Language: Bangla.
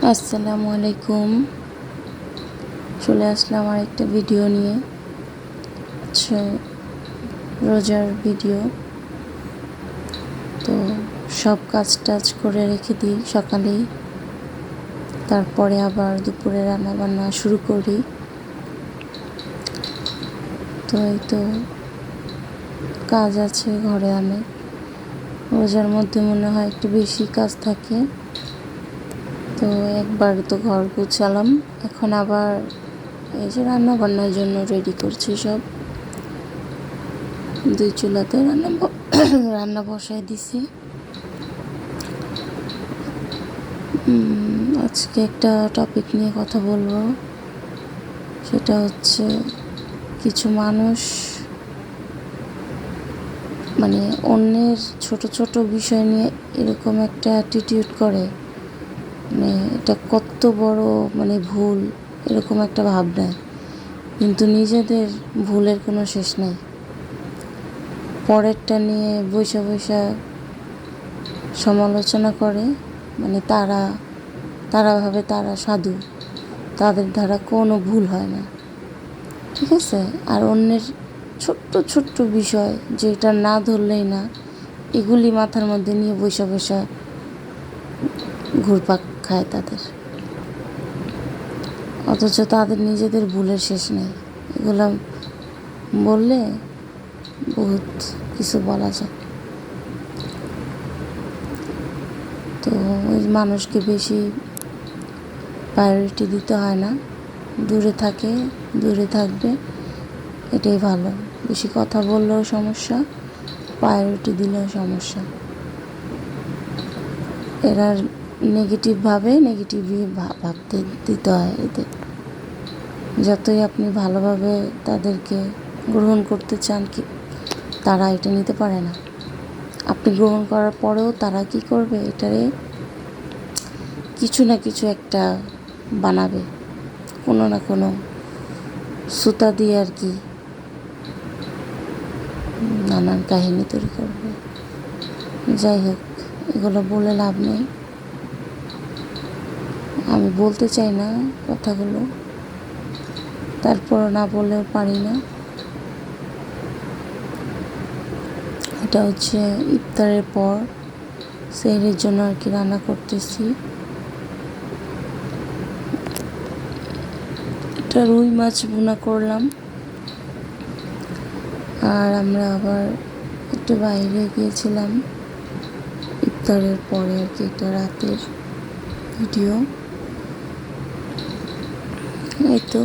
আসসালামু আলাইকুম। চলে আসলাম আরেকটা ভিডিও নিয়ে। আচ্ছা, রোজার ভিডিও। তো সব কাজ টাজ করে রেখে দিই সকালেই, তারপরে আবার দুপুরে রান্না বান্না শুরু করি। তো এই তো কাজ আছে ঘরে অনেক। রোজার মধ্যে মনে হয় একটু বেশি কাজ থাকে। তো একবার তো ঘর গুছালাম, এখন আবার এই যে রান্না বান্নার জন্য রেডি করছি সব। দুই চুলাতে রান্না বসাই দিছি। আজকে একটা টপিক নিয়ে কথা বলবো, সেটা হচ্ছে কিছু মানুষ মানে অন্যের ছোট ছোট বিষয় নিয়ে এরকম একটা অ্যাটিটিউড করে, মানে এটা কত বড় ভুল, এরকম একটা ভাব নেয়, কিন্তু নিজেদের ভুলের কোনো শেষ নেই। পরেরটা নিয়ে বৈশা বৈশা সমালোচনা করে, তারা ভাবে তারা সাধু, তাদের দ্বারা কোনো ভুল হয় না, ঠিক আছে। আর অন্যের ছোট্ট ছোট্ট বিষয় যেটা না ধরলেই না, এগুলি মাথার মধ্যে নিয়ে বৈশা বৈশা ঘুরপাক খায় তাদের, অথচ তাদের নিজেদের ভুলের শেষ নেই। এগুলো বললে বহুত কিছু বলা যায়। তো ওই মানুষকে বেশি প্রায়োরিটি দিতে হয় না, দূরে থাকবে, এটাই ভালো। বেশি কথা বললেও সমস্যা, প্রায়োরিটি দিলেও সমস্যা। এরা নেগেটিভই ভাবতে দিতে হয় এদের। যতই আপনি ভালোভাবে তাদেরকে গ্রহণ করতে চান, কি তারা এটা নিতে পারে না। আপনি গ্রহণ করার পরেও তারা কি করবে, এটারে কিছু না কিছু একটা বানাবে, কোনো না কোনো সুতা দিয়ে আর কি নানান কাহিনী তৈরি করবে। যাই হোক, এগুলো বলে লাভ নেই। আমি বলতে চাই না কথাগুলো, তারপরও না বললেও পারি না। এটা হচ্ছে ইফতারের পর সেহরির জন্য আর কি রান্না করতেছি। এটা রুই মাছ ভুনা করলাম। আর আমরা আবার একটু বাইরে গিয়েছিলাম ইফতারের পরে আর কি, এটা রাতের ভিডিও। এই তো।